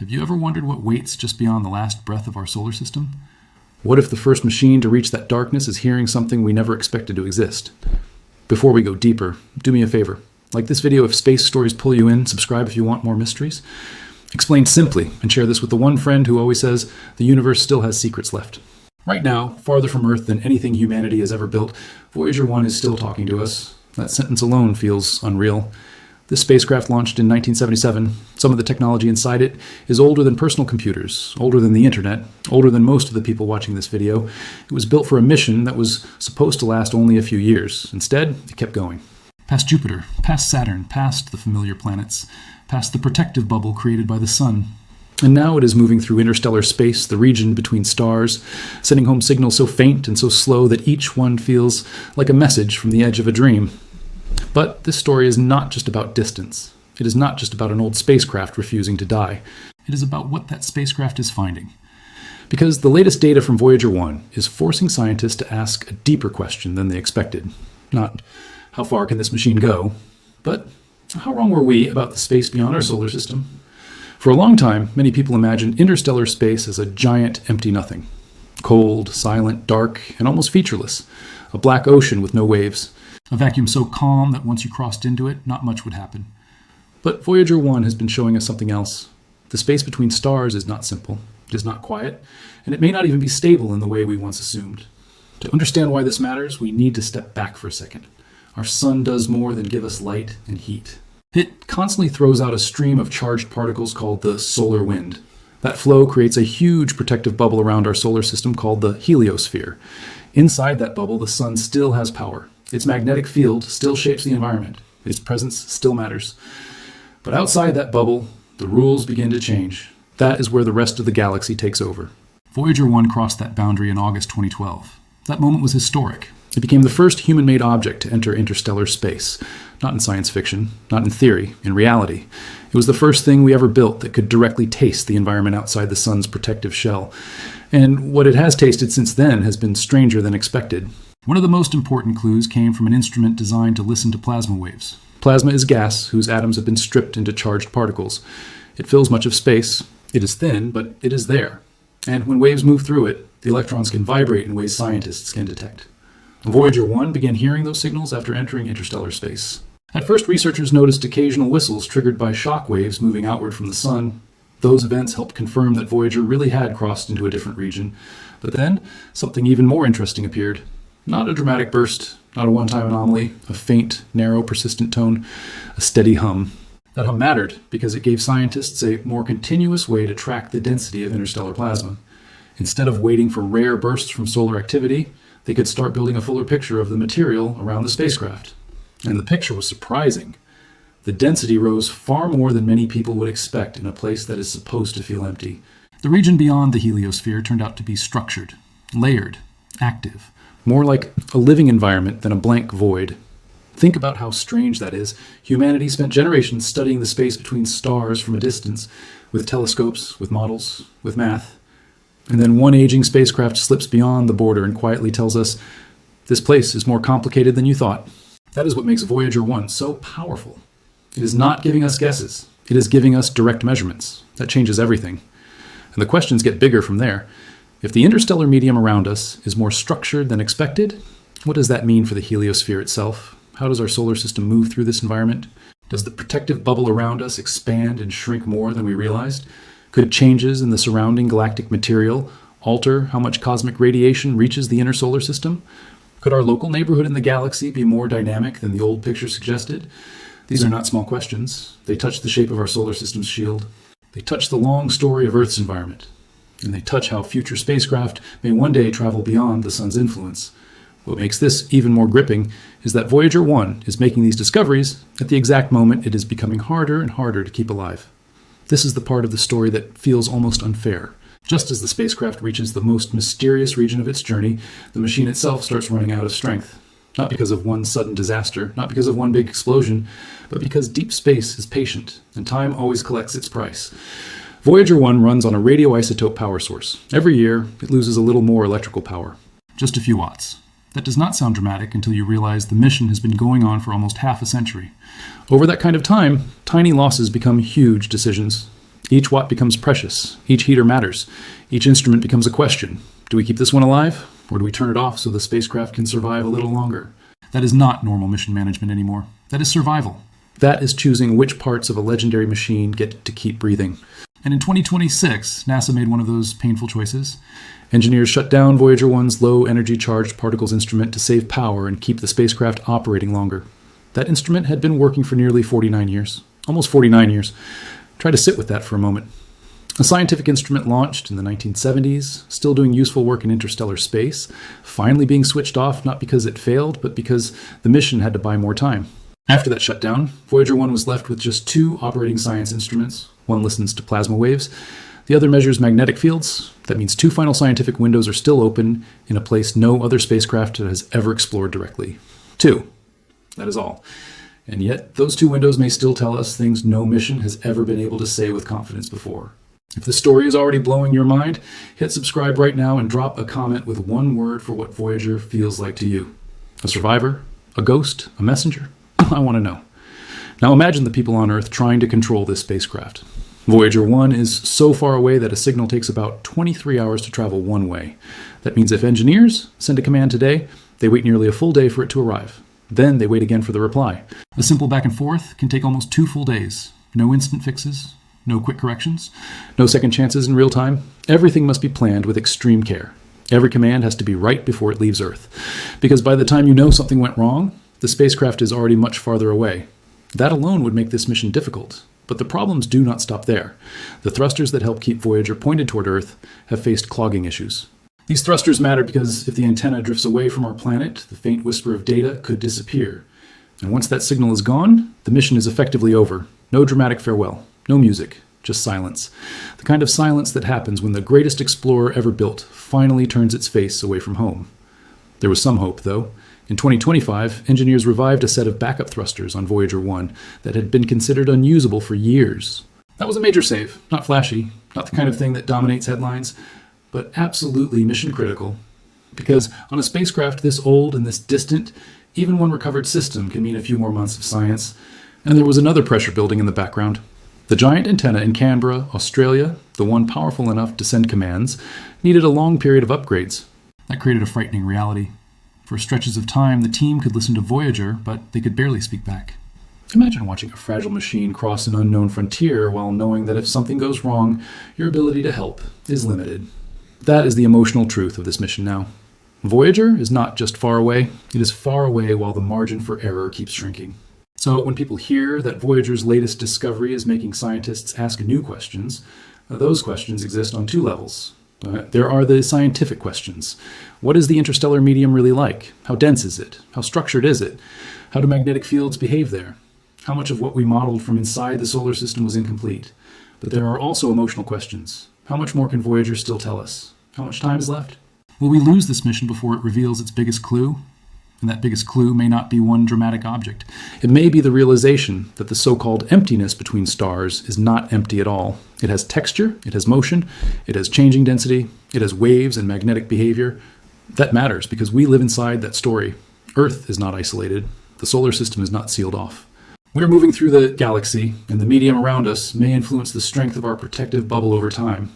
Have you ever wondered what waits just beyond the last breath of our solar system? What if the first machine to reach that darkness is hearing something we never expected to exist? Before we go deeper, do me a favor. Like this video if space stories pull you in, subscribe if you want more mysteries. Explain simply and share this with the one friend who always says the universe still has secrets left. Right now, farther from Earth than anything humanity has ever built, Voyager 1 is still talking to us. That sentence alone feels unreal. This spacecraft launched in 1977. Some of the technology inside it is older than personal computers, older than the internet, older than most of the people watching this video. It was built for a mission that was supposed to last only a few years. Instead, it kept going. Past Jupiter, past Saturn, past the familiar planets, past the protective bubble created by the sun. And now it is moving through interstellar space, the region between stars, sending home signals so faint and so slow that each one feels like a message from the edge of a dream. But this story is not just about distance. It is not just about an old spacecraft refusing to die. It is about what that spacecraft is finding. Because the latest data from Voyager 1 is forcing scientists to ask a deeper question than they expected. Not, how far can this machine go? But, how wrong were we about the space beyond our solar system? For a long time, many people imagined interstellar space as a giant empty nothing. Cold, silent, dark, and almost featureless. A black ocean with no waves. A vacuum so calm that once you crossed into it, not much would happen. But Voyager 1 has been showing us something else. The space between stars is not simple, it is not quiet, and it may not even be stable in the way we once assumed. To understand why this matters, we need to step back for a second. Our sun does more than give us light and heat. It constantly throws out a stream of charged particles called the solar wind. That flow creates a huge protective bubble around our solar system called the heliosphere. Inside that bubble, the sun still has power. Its magnetic field still shapes the environment. Its presence still matters. But outside that bubble, the rules begin to change. That is where the rest of the galaxy takes over. Voyager 1 crossed that boundary in August 2012. That moment was historic. It became the first human-made object to enter interstellar space. Not in science fiction, not in theory, in reality. It was the first thing we ever built that could directly taste the environment outside the sun's protective shell. And what it has tasted since then has been stranger than expected. One of the most important clues came from an instrument designed to listen to plasma waves. Plasma is gas whose atoms have been stripped into charged particles. It fills much of space. It is thin, but it is there. And when waves move through it, the electrons can vibrate in ways scientists can detect. Voyager 1 began hearing those signals after entering interstellar space. At first, researchers noticed occasional whistles triggered by shock waves moving outward from the sun. Those events helped confirm that Voyager really had crossed into a different region. But then, something even more interesting appeared. Not a dramatic burst, not a one-time anomaly, a faint, narrow, persistent tone, a steady hum. That hum mattered because it gave scientists a more continuous way to track the density of interstellar plasma. Instead of waiting for rare bursts from solar activity, they could start building a fuller picture of the material around the spacecraft. And the picture was surprising. The density rose far more than many people would expect in a place that is supposed to feel empty. The region beyond the heliosphere turned out to be structured, layered, active. More like a living environment than a blank void. Think about how strange that is. Humanity spent generations studying the space between stars from a distance, with telescopes, with models, with math. And then one aging spacecraft slips beyond the border and quietly tells us, this place is more complicated than you thought. That is what makes Voyager 1 so powerful. It is not giving us guesses. It is giving us direct measurements. That changes everything. And the questions get bigger from there. If the interstellar medium around us is more structured than expected, what does that mean for the heliosphere itself? How does our solar system move through this environment? Does the protective bubble around us expand and shrink more than we realized? Could changes in the surrounding galactic material alter how much cosmic radiation reaches the inner solar system? Could our local neighborhood in the galaxy be more dynamic than the old picture suggested? These are not small questions. They touch the shape of our solar system's shield. They touch the long story of Earth's environment. And they touch how future spacecraft may one day travel beyond the sun's influence. What makes this even more gripping is that Voyager 1 is making these discoveries at the exact moment it is becoming harder and harder to keep alive. This is the part of the story that feels almost unfair. Just as the spacecraft reaches the most mysterious region of its journey, the machine itself starts running out of strength. Not because of one sudden disaster, not because of one big explosion, but because deep space is patient, and time always collects its price. Voyager 1 runs on a radioisotope power source. Every year, it loses a little more electrical power. Just a few watts. That does not sound dramatic until you realize the mission has been going on for almost half a century. Over that kind of time, tiny losses become huge decisions. Each watt becomes precious. Each heater matters. Each instrument becomes a question. Do we keep this one alive, or do we turn it off so the spacecraft can survive a little longer? That is not normal mission management anymore. That is survival. That is choosing which parts of a legendary machine get to keep breathing. And in 2026, NASA made one of those painful choices. Engineers shut down Voyager 1's low-energy charged particles instrument to save power and keep the spacecraft operating longer. That instrument had been working for nearly 49 years. Almost 49 years. Try to sit with that for a moment. A scientific instrument launched in the 1970s, still doing useful work in interstellar space, finally being switched off not because it failed, but because the mission had to buy more time. After that shutdown, Voyager 1 was left with just 2 operating science instruments. One listens to plasma waves. The other measures magnetic fields. That means 2 final scientific windows are still open in a place no other spacecraft has ever explored directly. 2. That is all. And yet, those 2 windows may still tell us things no mission has ever been able to say with confidence before. If this story is already blowing your mind, hit subscribe right now and drop a comment with one word for what Voyager feels like to you. A survivor? A ghost? A messenger? I want to know. Now imagine the people on Earth trying to control this spacecraft. Voyager 1 is so far away that a signal takes about 23 hours to travel one way. That means if engineers send a command today, they wait nearly a full day for it to arrive. Then they wait again for the reply. A simple back and forth can take almost 2 full days. No instant fixes, no quick corrections, no second chances in real time. Everything must be planned with extreme care. Every command has to be right before it leaves Earth. Because by the time you know something went wrong, the spacecraft is already much farther away. That alone would make this mission difficult. But the problems do not stop there. The thrusters that help keep Voyager pointed toward Earth have faced clogging issues. These thrusters matter because if the antenna drifts away from our planet, the faint whisper of data could disappear. And once that signal is gone, the mission is effectively over. No dramatic farewell, no music, just silence. The kind of silence that happens when the greatest explorer ever built finally turns its face away from home. There was some hope, though. In 2025, engineers revived a set of backup thrusters on Voyager 1 that had been considered unusable for years. That was a major save, not flashy, not the kind of thing that dominates headlines, but absolutely mission critical. Because on a spacecraft this old and this distant, even one recovered system can mean a few more months of science. And there was another pressure building in the background. The giant antenna in Canberra, Australia, the one powerful enough to send commands, needed a long period of upgrades. That created a frightening reality. For stretches of time, the team could listen to Voyager, but they could barely speak back. Imagine watching a fragile machine cross an unknown frontier while knowing that if something goes wrong, your ability to help is limited. That is the emotional truth of this mission now. Voyager is not just far away, it is far away while the margin for error keeps shrinking. So when people hear that Voyager's latest discovery is making scientists ask new questions, those questions exist on 2 levels. There are the scientific questions. What is the interstellar medium really like? How dense is it? How structured is it? How do magnetic fields behave there? How much of what we modeled from inside the solar system was incomplete? But there are also emotional questions. How much more can Voyager still tell us? How much time is left? Will we lose this mission before it reveals its biggest clue? And that biggest clue may not be one dramatic object. It may be the realization that the so-called emptiness between stars is not empty at all. It has texture, it has motion, it has changing density, it has waves and magnetic behavior. That matters because we live inside that story. Earth is not isolated. The solar system is not sealed off. We are moving through the galaxy, and the medium around us may influence the strength of our protective bubble over time.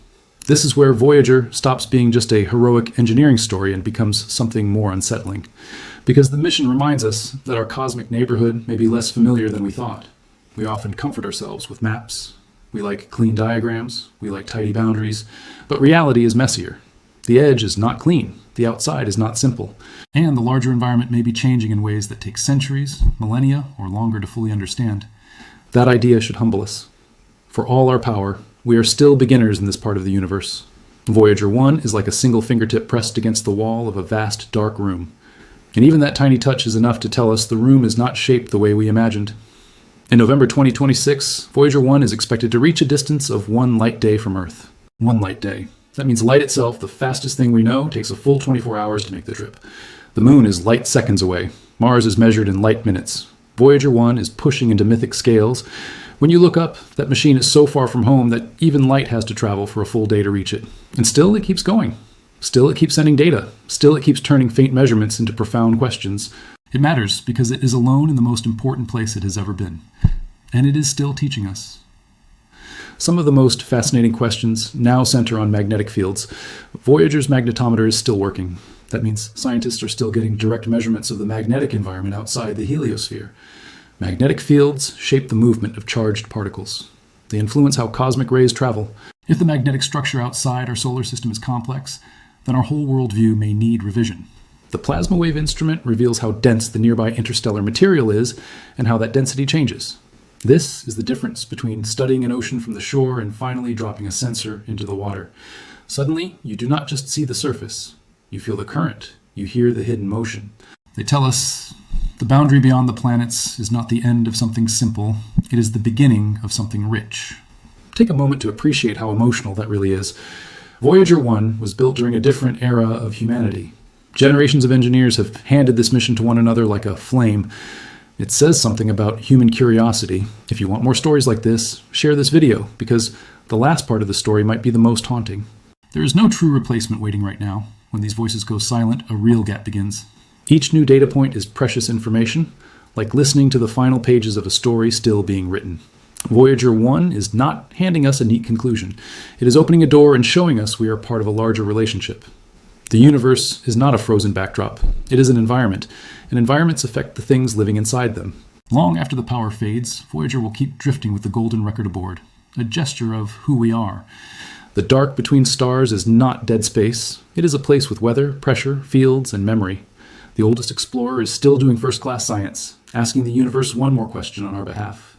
This is where Voyager stops being just a heroic engineering story and becomes something more unsettling. Because the mission reminds us that our cosmic neighborhood may be less familiar than we thought. We often comfort ourselves with maps. We like clean diagrams. We like tidy boundaries. But reality is messier. The edge is not clean. The outside is not simple. And the larger environment may be changing in ways that take centuries, millennia, or longer to fully understand. That idea should humble us. For all our power, we are still beginners in this part of the universe. Voyager 1 is like a single fingertip pressed against the wall of a vast, dark room. And even that tiny touch is enough to tell us the room is not shaped the way we imagined. In November 2026, Voyager 1 is expected to reach a distance of 1 light day from Earth. 1 light day. That means light itself, the fastest thing we know, takes a full 24 hours to make the trip. The moon is light seconds away. Mars is measured in light minutes. Voyager 1 is pushing into mythic scales. When you look up, that machine is so far from home that even light has to travel for a full day to reach it. And still it keeps going. Still it keeps sending data. Still it keeps turning faint measurements into profound questions. It matters because it is alone in the most important place it has ever been. And it is still teaching us. Some of the most fascinating questions now center on magnetic fields. Voyager's magnetometer is still working. That means scientists are still getting direct measurements of the magnetic environment outside the heliosphere. Magnetic fields shape the movement of charged particles. They influence how cosmic rays travel. If the magnetic structure outside our solar system is complex, then our whole worldview may need revision. The plasma wave instrument reveals how dense the nearby interstellar material is and how that density changes. This is the difference between studying an ocean from the shore and finally dropping a sensor into the water. Suddenly, you do not just see the surface. You feel the current. You hear the hidden motion. They tell us the boundary beyond the planets is not the end of something simple. It is the beginning of something rich. Take a moment to appreciate how emotional that really is. Voyager 1 was built during a different era of humanity. Generations of engineers have handed this mission to one another like a flame. It says something about human curiosity. If you want more stories like this, share this video, because the last part of the story might be the most haunting. There is no true replacement waiting right now. When these voices go silent, a real gap begins. Each new data point is precious information, like listening to the final pages of a story still being written. Voyager 1 is not handing us a neat conclusion. It is opening a door and showing us we are part of a larger relationship. The universe is not a frozen backdrop. It is an environment, and environments affect the things living inside them. Long after the power fades, Voyager will keep drifting with the golden record aboard, a gesture of who we are. The dark between stars is not dead space. It is a place with weather, pressure, fields, and memory. The oldest explorer is still doing first-class science, asking the universe one more question on our behalf.